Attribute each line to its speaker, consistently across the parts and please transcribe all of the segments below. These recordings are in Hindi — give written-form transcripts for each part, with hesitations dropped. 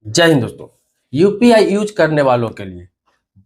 Speaker 1: जय हिंद दोस्तों। यूपीआई यूज करने वालों के लिए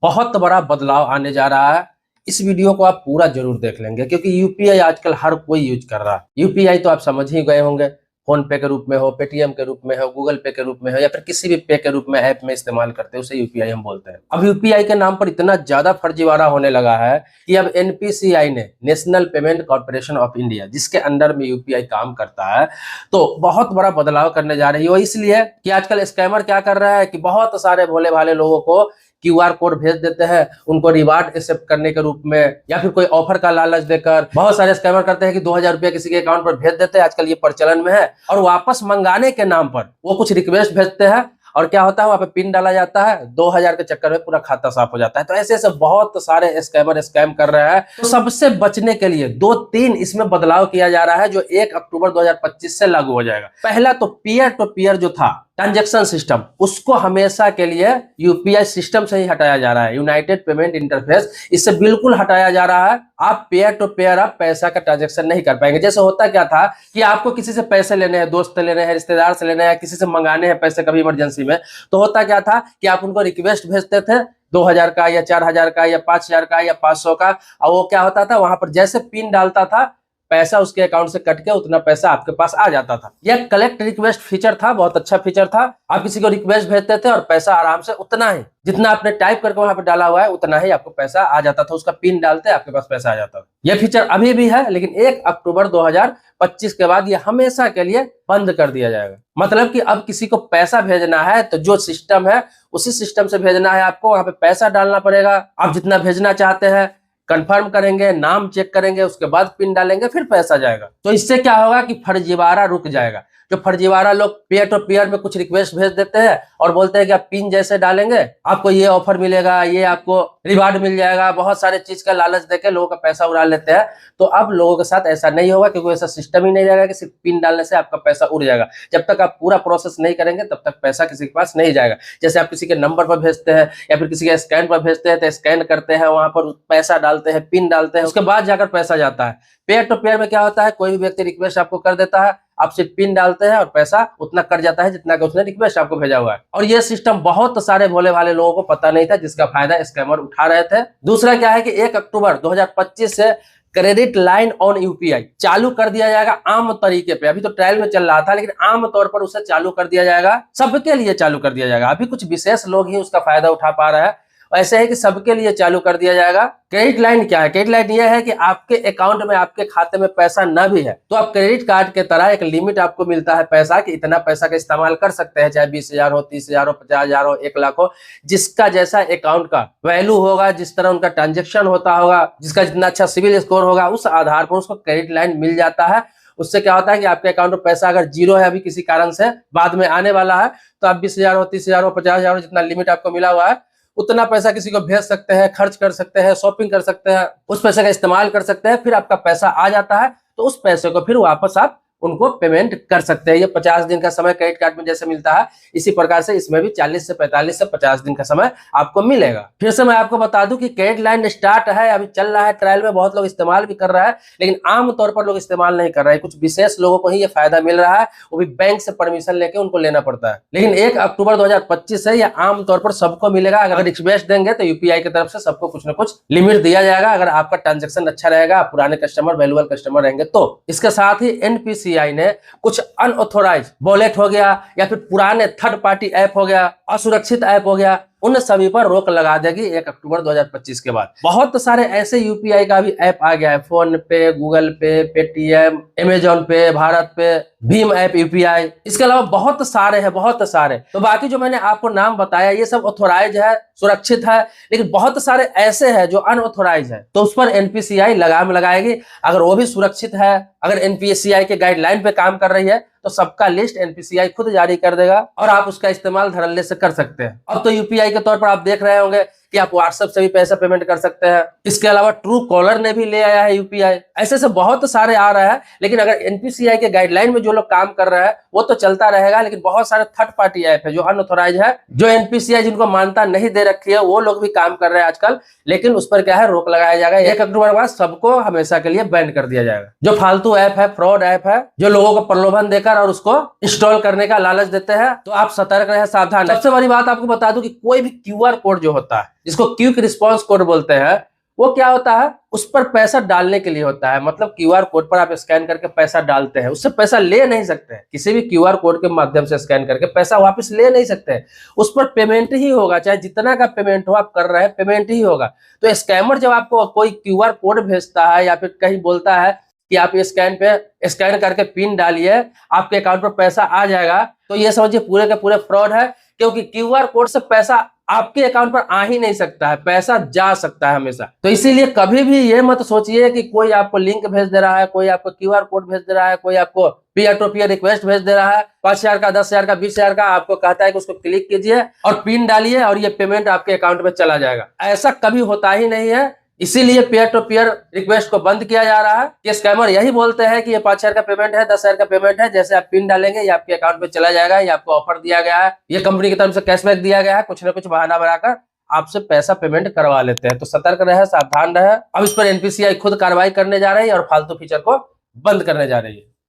Speaker 1: बहुत बड़ा बदलाव आने जा रहा है। इस वीडियो को आप पूरा जरूर देख लेंगे क्योंकि यूपीआई आजकल हर कोई यूज कर रहा है। यूपीआई तो आप समझ ही गए होंगे, फोन पे के रूप में हो, पेटीएम के रूप में हो, गूगल पे के रूप में हो या फिर किसी भी पे के रूप में ऐप में इस्तेमाल करते हैं उसे यूपीआई हम बोलते हैं। अब यूपीआई के नाम पर इतना ज्यादा फर्जीवाड़ा होने लगा है कि अब एनपीसीआई ने, national payment corporation of India, जिसके अंडर में यूपीआई काम करता है, तो बहुत बड़ा बदलाव करने जा रही है। वो इसलिए कि आजकल स्कैमर क्या कर रहा है कि बहुत सारे भोले भाले लोगों को क्यूआर कोड भेज देते हैं, उनको रिवार्ड एक्सेप्ट करने के रूप में या फिर कोई ऑफर का लालच देकर बहुत सारे स्कैमर करते हैं कि 2000 रुपया किसी के अकाउंट पर भेज देते हैं। आजकल ये प्रचलन में है। और वापस मंगाने के नाम पर वो कुछ रिक्वेस्ट भेजते हैं और क्या होता है, वहां पे पिन डाला जाता है, 2000 के चक्कर में पूरा खाता साफ हो जाता है। तो ऐसे ऐसे बहुत सारे स्कैमर स्कैम कर रहे हैं। तो सबसे बचने के लिए 2-3 इसमें बदलाव किया जा रहा है जो 1 अक्टूबर 2025 से लागू हो जाएगा। पहला तो पीयर टू पीयर जो था ट्रांजैक्शन सिस्टम, उसको हमेशा के लिए यूपीआई सिस्टम से ही हटाया जा रहा है। यूनाइटेड पेमेंट इंटरफेस, इससे बिल्कुल हटाया जा रहा है। आप पेयर टू पेयर आप पैसा का ट्रांजैक्शन नहीं कर पाएंगे। जैसे होता क्या था कि आपको किसी से पैसे लेने हैं, दोस्त से लेने हैं, रिश्तेदार से लेने हैं, किसी से मंगाने हैं पैसे कभी इमरजेंसी में, तो होता क्या था कि आप उनको रिक्वेस्ट भेजते थे 2000 का या 4000 का या 5000 का या 500 का, और वो क्या होता था, वहां पर जैसे पिन डालता था पैसा उसके अकाउंट से कट के उतना पैसा आपके पास आ जाता था। यह कलेक्ट रिक्वेस्ट फीचर था, बहुत अच्छा फीचर था। आप किसी को रिक्वेस्ट भेजते थे और पैसा आराम से उतना ही जितना आपने टाइप करके वहां पे डाला हुआ है उतना ही आपको पैसा आ जाता था। उसका पिन डालते आपके पास पैसा आ जाता था। यह फीचर अभी भी है, लेकिन 1 अक्टूबर 2025 के बाद यह हमेशा के लिए बंद कर दिया जाएगा। मतलब कि अब किसी को पैसा भेजना है तो जो सिस्टम है उसी सिस्टम से भेजना है। आपको वहां पे पैसा डालना पड़ेगा, आप जितना भेजना चाहते हैं कंफर्म करेंगे, नाम चेक करेंगे, उसके बाद पिन डालेंगे, फिर पैसा जाएगा। तो इससे क्या होगा कि फर्जीवाड़ा रुक जाएगा। जो फर्जीवाड़ा लोग पेयर टू पेयर में कुछ रिक्वेस्ट भेज देते हैं और बोलते हैं कि आप पिन जैसे डालेंगे आपको ये ऑफर मिलेगा, ये आपको रिवार्ड मिल जाएगा, बहुत सारे चीज का लालच देके लोगों का पैसा उड़ा लेते हैं। तो अब लोगों के साथ ऐसा नहीं होगा क्योंकि ऐसा सिस्टम ही नहीं रहेगा कि सिर्फ पिन डालने से आपका पैसा उड़ जाएगा। जब तक आप पूरा प्रोसेस नहीं करेंगे तब तक पैसा किसी के पास नहीं जाएगा। जैसे आप किसी के नंबर पर भेजते हैं या फिर किसी के स्कैन पर भेजते हैं तो स्कैन करते हैं, वहां पर पैसा डालते हैं, पिन डालते हैं, उसके बाद जाकर पैसा जाता है। पेयर टू पेयर में क्या होता है, कोई भी व्यक्ति रिक्वेस्ट आपको कर देता है, आप सिर्फ पिन डालते हैं और पैसा उतना कट जाता है जितना कि उसने रिक्वेस्ट आपको भेजा हुआ है। और ये सिस्टम बहुत सारे भोले भाले लोगों को पता नहीं था, जिसका फायदा स्कैमर उठा रहे थे। दूसरा क्या है कि 1 अक्टूबर 2025 से क्रेडिट लाइन ऑन यूपीआई चालू कर दिया जाएगा आम तरीके पे। अभी तो ट्रायल में चल रहा था, लेकिन आम तौर पर उसे चालू कर दिया जाएगा, सबके लिए चालू कर दिया जाएगा। अभी कुछ विशेष लोग ही उसका फायदा उठा पा रहे हैं। ऐसे है कि सबके लिए चालू कर दिया जाएगा। क्रेडिट लाइन क्या है? क्रेडिट लाइन यह है कि आपके अकाउंट में, आपके खाते में पैसा न भी है तो आप क्रेडिट कार्ड के तरह एक लिमिट आपको मिलता है पैसा कि इतना पैसा का इस्तेमाल कर सकते हैं, चाहे 20,000 हो, 30,000 हो, 50,000 हो, 1 लाख हो। जिसका जैसा अकाउंट का वैल्यू होगा, जिस तरह उनका ट्रांजेक्शन होता होगा, जिसका जितना अच्छा सिविल स्कोर होगा, उस आधार पर उसको क्रेडिट लाइन मिल जाता है। उससे क्या होता है कि आपके अकाउंट में पैसा अगर जीरो है अभी किसी कारण से, बाद में आने वाला है, तो आप 20,000 हो, 30,000 हो, 50,000 हो, जितना लिमिट आपको मिला हुआ है उतना पैसा किसी को भेज सकते हैं, खर्च कर सकते हैं, शॉपिंग कर सकते हैं, उस पैसे का इस्तेमाल कर सकते हैं। फिर आपका पैसा आ जाता है तो उस पैसे को फिर वापस आप उनको पेमेंट कर सकते हैं। ये 50 दिन का समय क्रेडिट कार्ड में जैसे मिलता है, इसी प्रकार से इसमें भी 40 से 45 से 50 दिन का समय आपको मिलेगा। फिर से मैं आपको बता दूं कि क्रेडिट लाइन स्टार्ट है, अभी चल रहा है, ट्रायल में बहुत लोग इस्तेमाल भी कर रहा है, लेकिन आम तौर पर लोग इस्तेमाल नहीं कर रहे हैं। कुछ विशेष लोगों को ही ये फायदा मिल रहा है, वो भी बैंक से परमिशन लेके उनको लेना पड़ता है। लेकिन 1 अक्टूबर 2025 से यह आम तौर पर सबको मिलेगा। अगर रिक्वेस्ट देंगे तो यूपीआई की तरफ से सबको कुछ ना कुछ लिमिट दिया जाएगा, अगर आपका ट्रांजेक्शन अच्छा रहेगा, पुराने कस्टमर, वैल्यूएबल कस्टमर रहेंगे तो। इसके साथ ही एनपीसीआई ने कुछ अनऑथोराइज्ड वॉलेट हो गया या फिर पुराने थर्ड पार्टी ऐप हो गया, असुरक्षित ऐप हो गया, उन सभी पर रोक लगा देगी 1 अक्टूबर 2025 के बाद। बहुत सारे ऐसे यूपीआई का भी ऐप आ गया है, फोन पे, गूगल पे, पेटीएम, अमेजॉन पे, भारत पे, भीम ऐप यूपीआई, इसके अलावा बहुत सारे हैं, बहुत सारे। तो बाकी जो मैंने आपको नाम बताया ये सब ऑथोराइज है, सुरक्षित है, लेकिन बहुत सारे ऐसे हैं जो अनऑथोराइज है, तो उस पर एनपीसीआई लगाम लगाएगी। अगर वो भी सुरक्षित है, अगर एनपीसीआई के गाइडलाइन पे काम कर रही है तो सबका लिस्ट एनपीसीआई खुद जारी कर देगा और आप उसका इस्तेमाल धड़ल्ले से कर सकते हैं। अब तो यूपीआई के तौर पर आप देख रहे होंगे कि आप व्हाट्सएप से भी पैसा पेमेंट कर सकते हैं। इसके अलावा ट्रू कॉलर ने भी ले आया है यूपीआई। ऐसे से बहुत सारे आ रहा है, लेकिन अगर एनपीसीआई के गाइडलाइन में जो लोग काम कर रहे हैं वो तो चलता रहेगा, लेकिन बहुत सारे थर्ड पार्टी ऐप है जो अनऑथोराइज है, जो एनपीसीआई जिनको मान्यता नहीं दे रखी है, वो लोग भी काम कर रहे हैं आजकल। लेकिन उस पर क्या है, रोक लगाया जाएगा। 1 अक्टूबर के बाद सबको हमेशा के लिए बैन कर दिया जाएगा। जो फालतू ऐप है, फ्रॉड ऐप है, जो लोगों को प्रलोभन देकर और उसको इंस्टॉल करने का लालच देते हैं, तो आप सतर्क रहे, सावधान। सबसे बड़ी बात आपको बता दूं कि कोई भी क्यूआर कोड जो होता है, जिसको क्विक रिस्पांस कोड बोलते हैं, वो क्या होता है, उस पर पैसा डालने के लिए होता है। मतलब क्यूआर कोड पर आप स्कैन करके पैसा डालते हैं, उससे पैसा ले नहीं सकते हैं। किसी भी क्यूआर कोड के माध्यम से स्कैन करके पैसा वापस ले नहीं सकते हैं। उस पर पेमेंट ही होगा, चाहे जितना का पेमेंट हो, आप कर रहे हैं पेमेंट ही होगा। तो स्कैमर जब आपको कोई क्यूआर कोड भेजता है या फिर कहीं बोलता है कि आप स्कैन करके पिन डालिए, आपके अकाउंट पर पैसा आ जाएगा, तो ये समझिए पूरे के पूरे फ्रॉड है। क्योंकि क्यूआर कोड से पैसा आपके अकाउंट पर आ ही नहीं सकता है, पैसा जा सकता है हमेशा। तो इसीलिए कभी भी ये मत सोचिए कि कोई आपको लिंक भेज दे रहा है, कोई आपको क्यूआर कोड भेज दे रहा है, कोई आपको पीयर टू पीयर रिक्वेस्ट भेज दे रहा है, 5,000 का, 10,000 का, 20,000 का, आपको कहता है कि उसको क्लिक कीजिए और पिन डालिए और ये पेमेंट आपके अकाउंट में चला जाएगा। ऐसा कभी होता ही नहीं है। इसीलिए पीयर टू पीयर रिक्वेस्ट को बंद किया जा रहा है। कि स्कैमर यही बोलते हैं कि ये 5,000 का पेमेंट है, 10,000 का पेमेंट है, जैसे आप पिन डालेंगे ये आपके अकाउंट में चला जाएगा, ये आपको ऑफर दिया गया है, ये कंपनी की तरफ से कैशबैक दिया गया है, कुछ ना कुछ बहाना बनाकर आपसे पैसा पेमेंट करवा लेते हैं। तो सतर्क रहे, सावधान रहे। अब इस पर एनपीसीआई खुद कार्रवाई करने जा रही है और फालतू फीचर को बंद करने जा रही है।